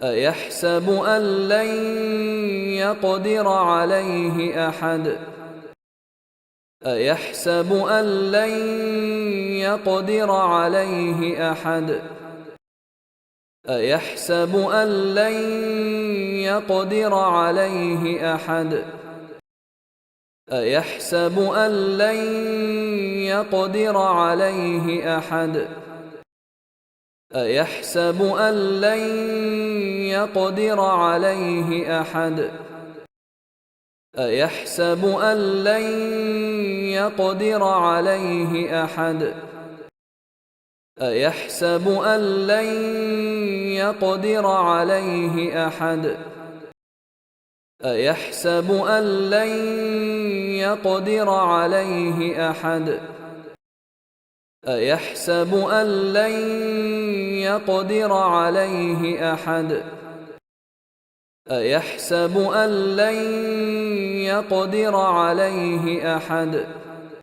أيحسب أن لن يقدر عليه أحد أيحسب أن لن يقدر عليه أحد أيحسب أن لن يقدر عليه أحد أيحسب أن لن يقدر عليه أحد أيحسب أن لن يقدر عليه أحد أيحسب أن لن يقدر عليه أحد أيحسب أن لن يقدر عليه أحد أيحسب أن لن يقدر عليه أحد أيحسب أن لن يقدر عليه أحد أيحسب أن لن يقدر عليه أحد